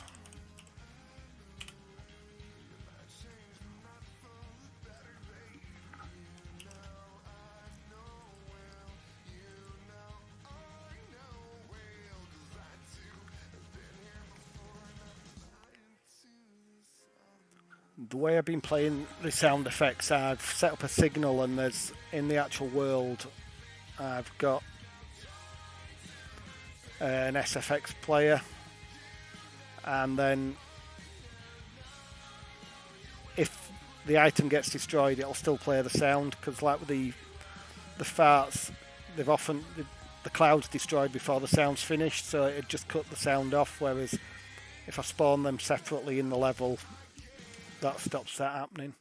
The way I've been playing the sound effects, I've set up a signal, and there's in the actual world I've got an SFX player, and then if the item gets destroyed it'll still play the sound, because like with the farts, they've often the cloud's destroyed before the sound's finished, so it just cut the sound off, whereas if I spawn them separately in the level, that stops that happening.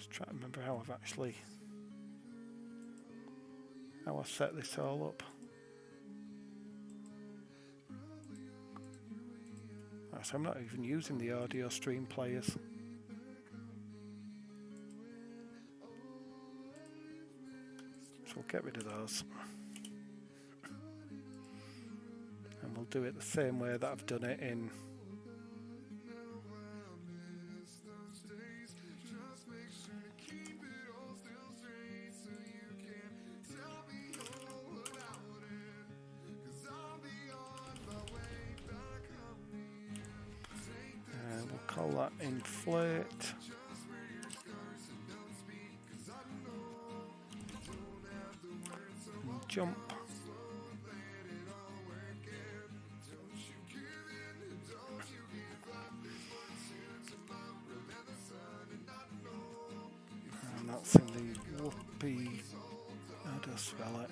Just trying to remember how I set this all up. So I'm not even using the audio stream players. So we'll get rid of those. And we'll do it the same way that I've done it in call that inflate. And jump. And that's in the Whoopee. How do I spell it?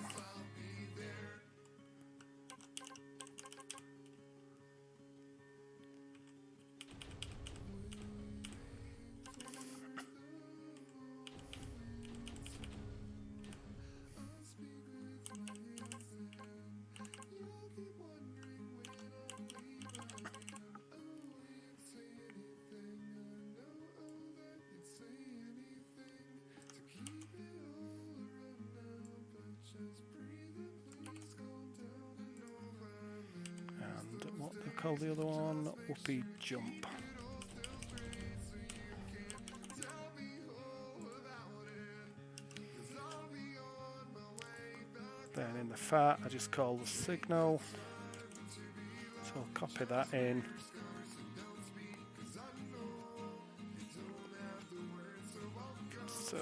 Call the other one Whoopee Jump. Then in the fat I just call the signal, so I'll copy that in. So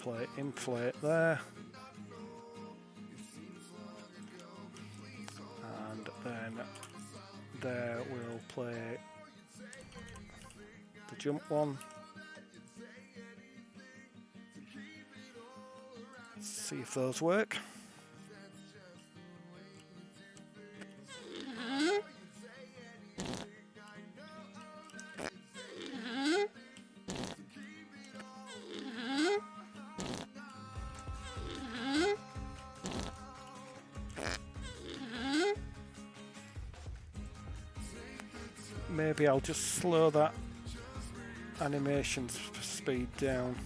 play inflate there, and then there we'll play the jump one. See if those work. Maybe I'll just slow that animation speed down.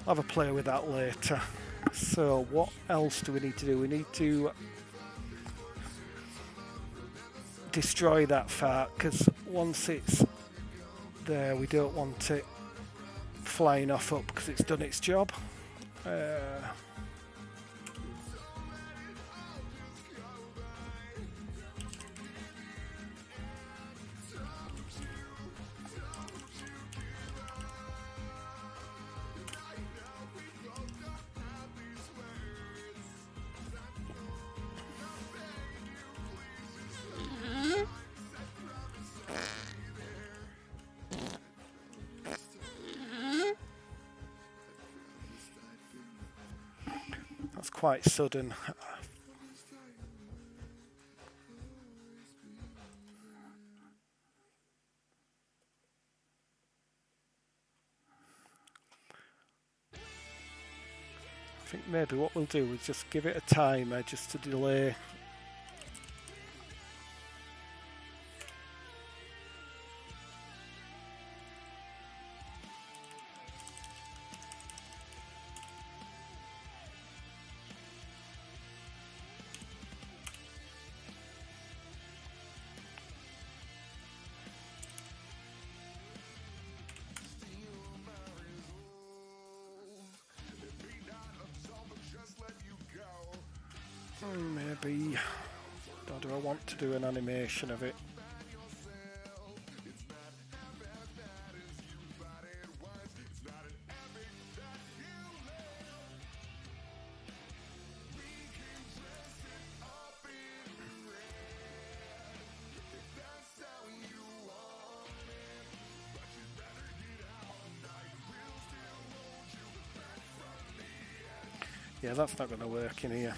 I'll have a play with that later. So what else do we need to do? We need to destroy that fart, because once it's there we don't want it flying off up because it's done its job. Quite sudden. I think maybe what we'll do is just give it a timer just to delay. Maybe, or do I want to do an animation of it? Yeah, that's not going to work in here.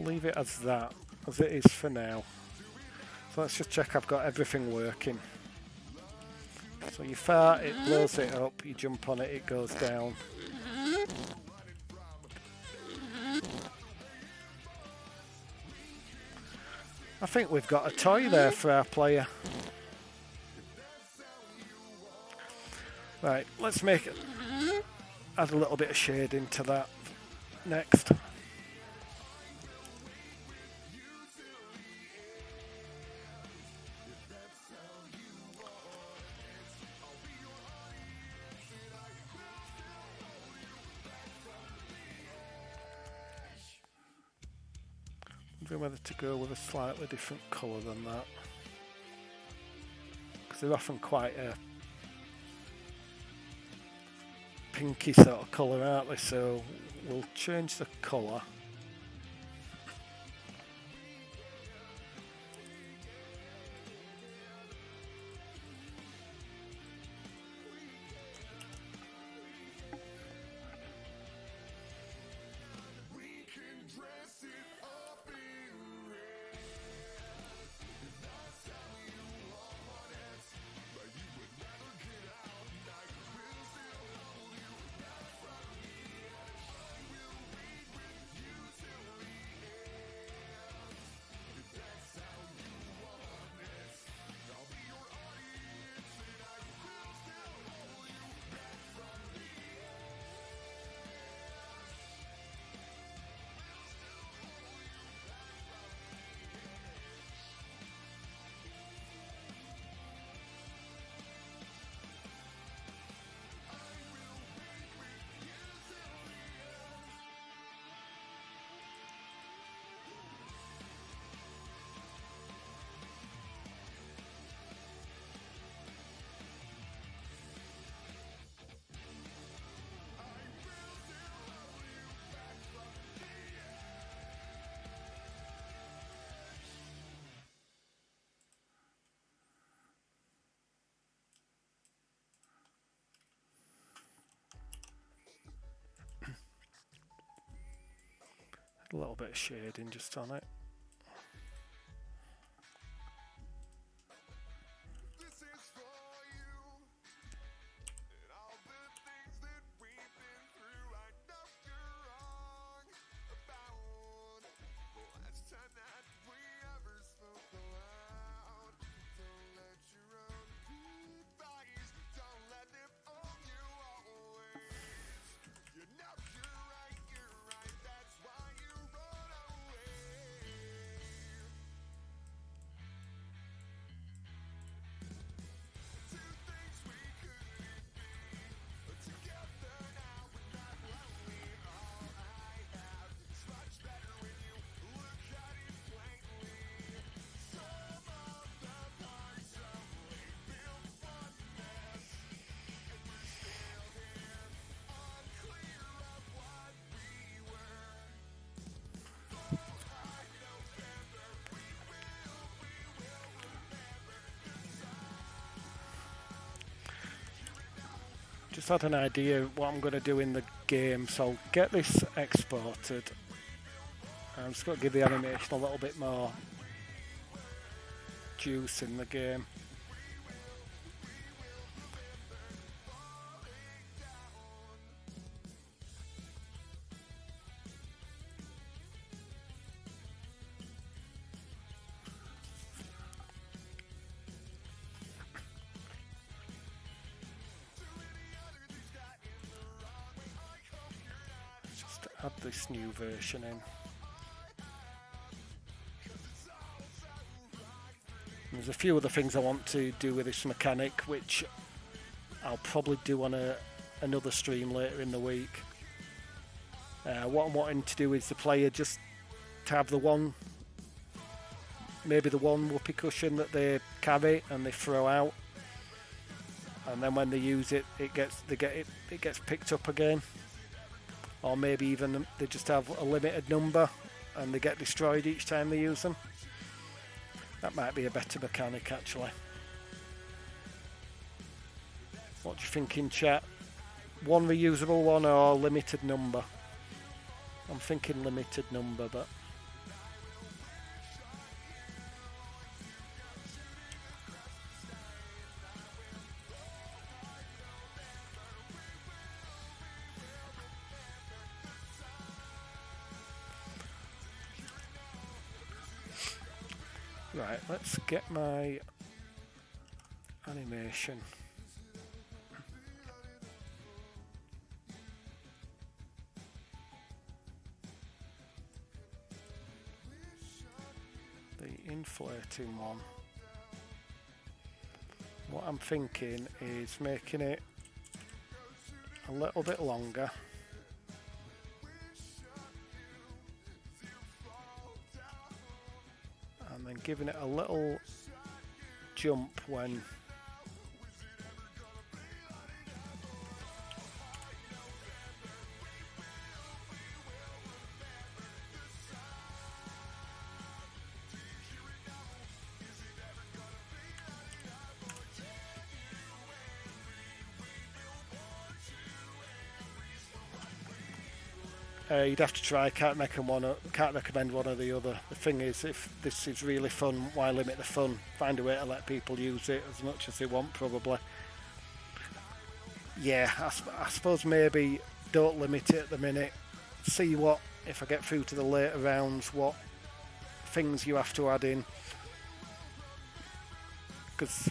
Leave it as that, as it is for now. So let's just check I've got everything working. So you fart, it blows it up, you jump on it, it goes down. I think we've got a toy there for our player. Right, let's make it, add a little bit of shade into that next. Whether to go with a slightly different colour than that, because they're often quite a pinky sort of colour, aren't they? So we'll change the colour. A little bit of shading just on it. Just had an idea of what I'm going to do in the game, so I'll get this exported. I'm just going to give the animation a little bit more juice in the game. Add this new version in. There's a few other things I want to do with this mechanic, which I'll probably do on another stream later in the week. What I'm wanting to do is the player just to have the one, maybe the one whoopee cushion that they carry and they throw out, and then when they use it, it gets picked up again. Or maybe even they just have a limited number and they get destroyed each time they use them. That might be a better mechanic, actually. What do you think in chat? One reusable one or limited number? I'm thinking limited number, but Right, let's get my animation. The inflating one. What I'm thinking is making it a little bit longer. And then giving it a little jump when you'd have to try. Can't recommend one or the other. The thing is, if this is really fun, why limit the fun? Find a way to let people use it as much as they want, probably. Yeah, I suppose maybe don't limit it at the minute. See what, if I get through to the later rounds, what things you have to add in. Because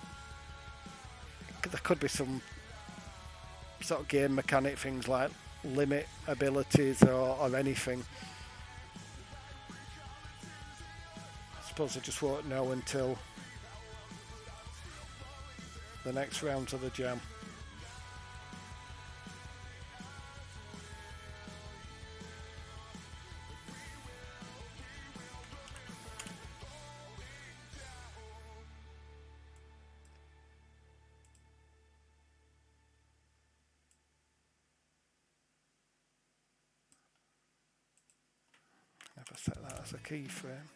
there could be some sort of game mechanic things like limit abilities or anything. I suppose I just won't know until the next round of the jam. Never set that as a keyframe.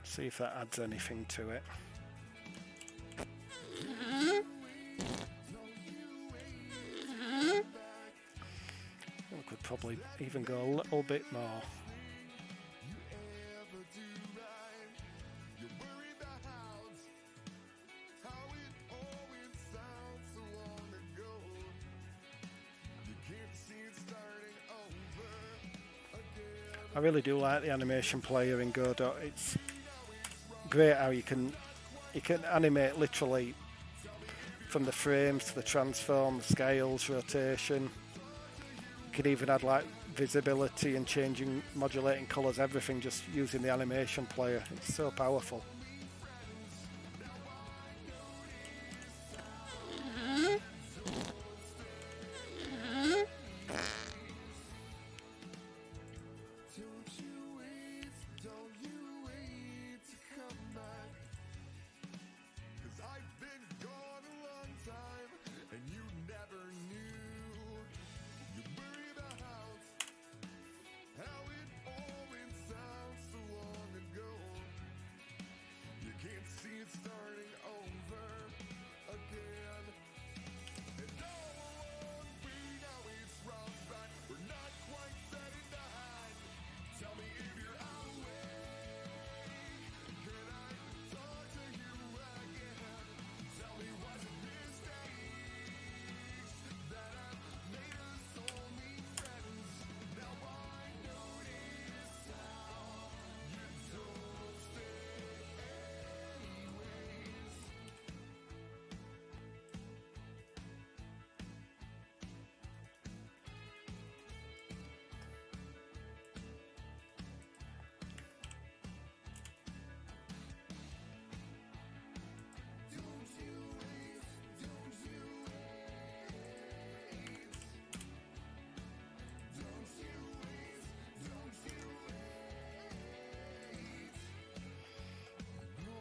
See if that adds anything to it. We could probably even go a little bit more. I really do like the animation player in Godot. It's great how you can animate literally from the frames to the transform, the scales, rotation. You can even add like visibility and changing, modulating colours, everything just using the animation player. It's so powerful.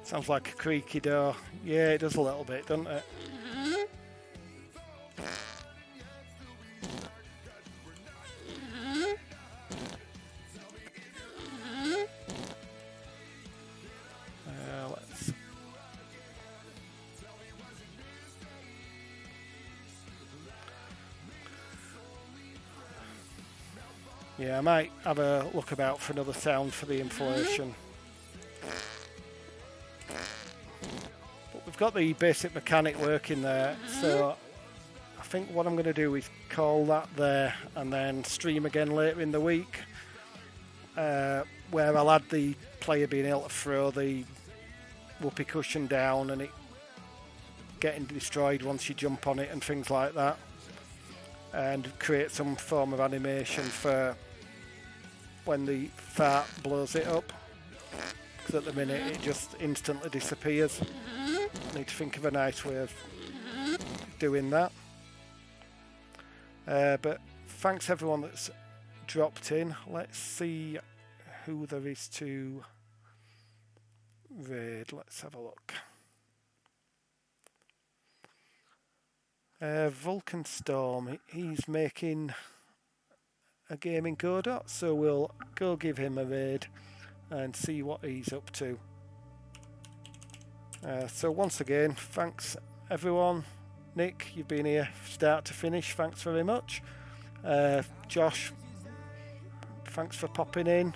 Sounds like a creaky door. Yeah, it does a little bit, doesn't it? Let's... Yeah, I might have a look about for another sound for the inflation. Got the basic mechanic working there, so I think what I'm going to do is call that there and then stream again later in the week, where I'll add the player being able to throw the Whoopee Cushion down and it getting destroyed once you jump on it and things like that, and create some form of animation for when the fart blows it up, because at the minute it just instantly disappears. I need to think of a nice way of doing that. But thanks everyone that's dropped in. Let's see who there is to raid. Let's have a look. Vulcan Storm, he's making a game in Godot, so we'll go give him a raid and see what he's up to. So once again, thanks everyone. Nick, you've been here start to finish, thanks very much. Josh, thanks for popping in.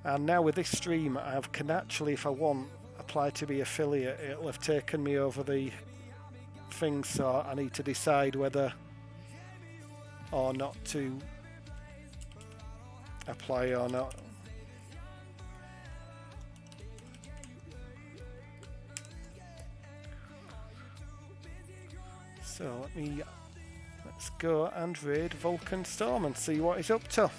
And now with this stream, I can actually, if I want, apply to be affiliate. It'll have taken me over the thing, so I need to decide whether or not to apply or not. So let's go and raid Vulcan Storm and see what he's up to.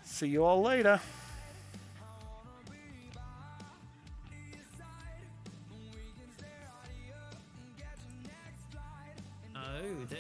See you all later. Oh, this.